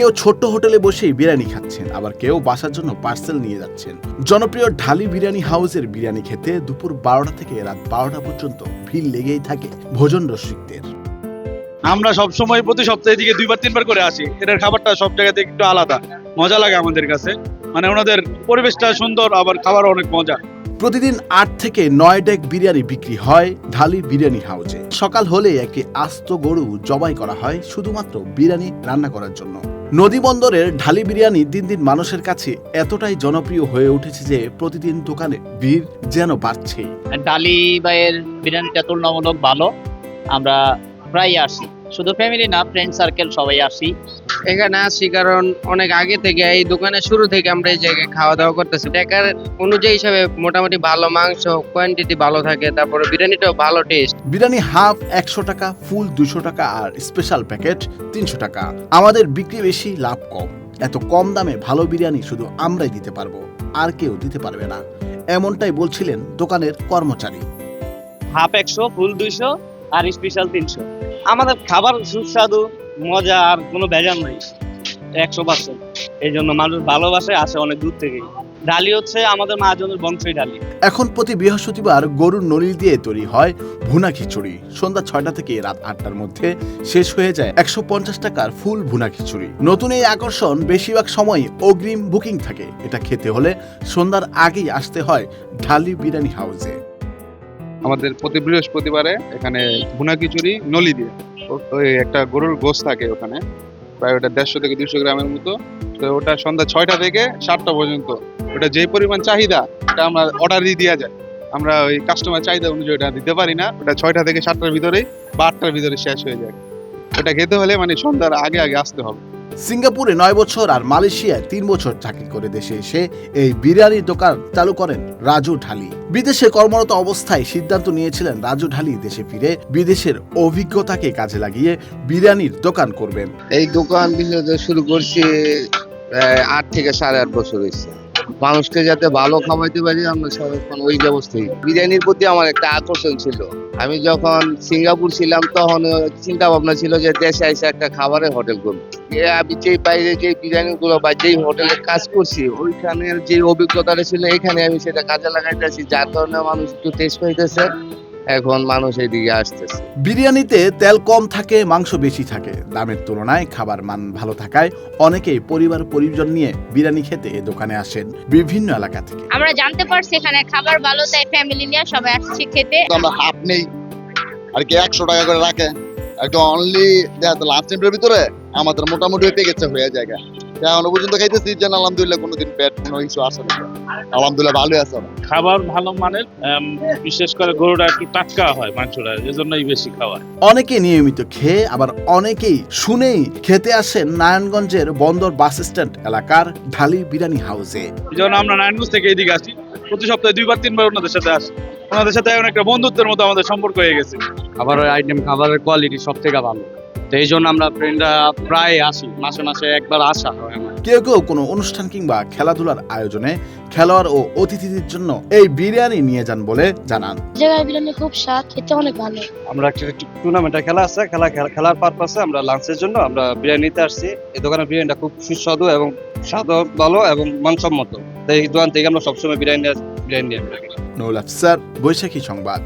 কেউ ছোট্ট হোটেলে বসেই বিরিয়ানি খাচ্ছেন, আবার কেউ বাসার জন্য পার্সেল নিয়ে যাচ্ছেন। জনপ্রিয় ঢালি বিরিয়ানি হাউসের বিরিয়ানি খেতে দুপুর 12টা থেকে রাত 12টা পর্যন্ত ভিড় লেগেই থাকে ভোজন রসিকদের। আমরা সবসময় প্রতি সপ্তাহে দিকে 2-3 বার করে আসি। এটার খাবারটা সব জায়গাতে একটু আলাদা, মজা লাগে আমাদের কাছে। মানে ওনাদের পরিবেশটা সুন্দর, আবার খাবার অনেক মজা। প্রতিদিন 8 থেকে 9 ডেক বিরিয়ানি বিক্রি হয় ঢালি বিরিয়ানি হাউসে। সকাল হলে একটি আস্ত গরু জবাই করা হয় শুধুমাত্র বিরিয়ানি রান্না করার জন্য। নদী বন্দরের ঢালি বিরিয়ানি দিন দিন মানুষের কাছে এতটাই জনপ্রিয় হয়ে উঠেছে যে প্রতিদিন দোকানে ভিড় যেন বাড়ছে। ডালি ভাইয়ের বিরিয়ানিটা তুলনামূলক ভালো, আমরা প্রায় আসি, শুধু ফ্যামিলি না, ফ্রেন্ড সার্কেল সবাই আসি। এখানে আসি কারণ অনেক আগে থেকে এই দোকানের শুরু থেকে আমরা এই জায়গায় খাওয়া দাওয়া করতেছি। টাকার অনুযায়ী হিসাবে মোটামুটি ভালো মাংস, কোয়ান্টিটি ভালো থাকে, তারপরে বিরিয়ানিটাও ভালো টেস্ট। বিরিয়ানি হাফ 100 টাকা, ফুল 200 টাকা আর স্পেশাল প্যাকেট 300 টাকা। আমাদের বিক্রি বেশি, লাভ কম। এত কম দামে ভালো বিরিয়ানি শুধু আমরাই দিতে পারবো, আর কেউ দিতে পারবে না, এমনটাই বলছিলেন দোকানের কর্মচারী। হাফ 100, ফুল 200 আর স্পেশাল 300। আমাদের খাবার সুস্বাদু, মজা, আর কোনো ভেজাল নাই, 100%। এই জন্য মানুষ ভালোবাসে, আসে অনেক দূর থেকেই। ডালি হচ্ছে আমাদের মহাজনের বংশই ডালি। এখন প্রতি বৃহস্পতিবার গরুর নলির দিয়ে তৈরি হয় ভুনা খিচুড়ি। সন্ধ্যা 6টা থেকে রাত 8টার মধ্যে শেষ হয়ে যায় 150 টাকার ফুল ভুনা খিচুড়ি। নতুন এই আকর্ষণ বেশিরভাগ সময় অগ্রিম বুকিং থাকে। এটা খেতে হলে সন্ধ্যার আগেই আসতে হয় ঢালি বিরিয়ানি হাউসে। আমাদের প্রতি বৃহস্পতিবারে এখানে ভুনা খিচুড়ি নলি দিয়ে, ওই একটা গরুর গোশ থাকে ওখানে, প্রায় ওটা 150 থেকে 200 গ্রামের মতো। তো ওটা সন্ধ্যা 6টা থেকে 7টা পর্যন্ত, ওটা যে পরিমাণ চাহিদা এটা আমরা অর্ডার দিয়ে দেওয়া যায়। আমরা ওই কাস্টমার চাহিদা অনুযায়ী ওটা দিতে পারি না। ওটা 6টা থেকে 7টার ভিতরেই বা 8টার ভিতরে শেষ হয়ে যায়। ওটা খেতে হলে মানে সন্ধ্যার আগে আগে আসতে হবে। সিঙ্গাপুরে 9 বছর আর মালয়েশিয়ায় 3 বছর চাকরি করে দেশে এসে এই বিরিয়ানির দোকান চালু করেন রাজু ঢালি। বিদেশে কর্মরত অবস্থায় সিদ্ধান্ত নিয়েছিলেন রাজু ঢালি দেশে ফিরে বিদেশের অভিজ্ঞতাকে কাজে লাগিয়ে বিরিয়ানির দোকান করবেন। এই দোকান বিশেষত শুরু করছি 8 থেকে 8.5 বছর হয়েছে। মানুষকে যাতে ভালো খাওয়াইতে পারি আমরা সবাই ওই ব্যবস্থায়। বিরিয়ানির প্রতি আমার একটা আকর্ষণ ছিল। আমি যখন সিঙ্গাপুর ছিলাম তখন চিন্তা ভাবনা ছিল যে দেশে এসে একটা খাবারের হোটেল করবো। আমি যেই বাইরে যে বিরিয়ানি গুলো বা যেই হোটেলে কাজ করছি ওইখানের যে অভিজ্ঞতাটা ছিল এখানে আমি সেটা কাজে লাগাইতেছি, যার কারণে মানুষ একটু টেস্ট পাইতেছে, এখন মানুষ এইদিকে আসতেছে। বিরিয়ানিতে তেল কম থাকে, মাংস বেশি থাকে। দামের তুলনায় খাবার মান ভালো থাকায় অনেকেই পরিবার পরিজন নিয়ে বিরিয়ানি খেতে এ দোকানে আসেন বিভিন্ন এলাকা থেকে। আমরা জানতে পারছি এখানে খাবার ভালো, তাই ফ্যামিলি নিয়ে সবাই আসছি খেতে। আমরা হাফ নেই আর কি 100 টাকা করে রাখে, একটা অনলি লাঞ্চ টাইমের ভিতরে আমাদের মোটামুটি প্যাকেজটা হয়ে যায়। এখন পর্যন্ত খাইতেছি যে আলহামদুলিল্লাহ কোনোদিন পেট কোনো কিছু আসে না, আলহামদুলিল্লাহ ভালোই আছে। খাবার ভালো মানের, বিশেষ করে গরুটা একটু টাটকা হয়, মাংসটা, এজন্যই বেশি খাওয়া। অনেকে নিয়মিত খেয়ে আবার অনেকেই শুনেই খেতে আসেন নারায়ণগঞ্জের বন্দর বাস স্ট্যান্ড এলাকার ঢালি বিরিয়ানি হাউসে। যেমন আমরা নারায়ণগঞ্জ থেকে এদিকে আসি, প্রতি সপ্তাহে 2-3 বার ওনাদের সাথে আসি। ওনাদের সাথে এখন একটা বন্ধুত্বের মতো আমাদের সম্পর্ক হয়ে গেছে। খাবারের আইটেম, খাবারের কোয়ালিটি সব থেকে ভালো, তো এই জন্য আমরা ফ্রেন্ডরা প্রায় আসি, মাসে মাসে একবার আসা হয় আমার। কেউ কেউ কোনো অনুষ্ঠান কিংবা খেলাধুলার আয়োজনে খেলোয়াড় ও অতিথিদের জন্য এই বিরিয়ানি নিয়ে যান বলে জানান। জায়গায় বিরিয়ানি খুব স্বাদ, খেতে অনেক ভালো। আমরা একটা টুর্নামেন্টের খেলা আছে, খেলার পারপাসে আমরা লাঞ্চের জন্য আমরা বিরিয়ানি নিতে আসছি। এই দোকানের বিরিয়ানিটা খুব সুস্বাদু এবং স্বাদও ভালো এবং মানসম্মত, তাই এই দোকান থেকে আমরা সবসময় বিরিয়ানি নিয়ে থাকি। নুরুল আফসার, বৈশাখী সংবাদ।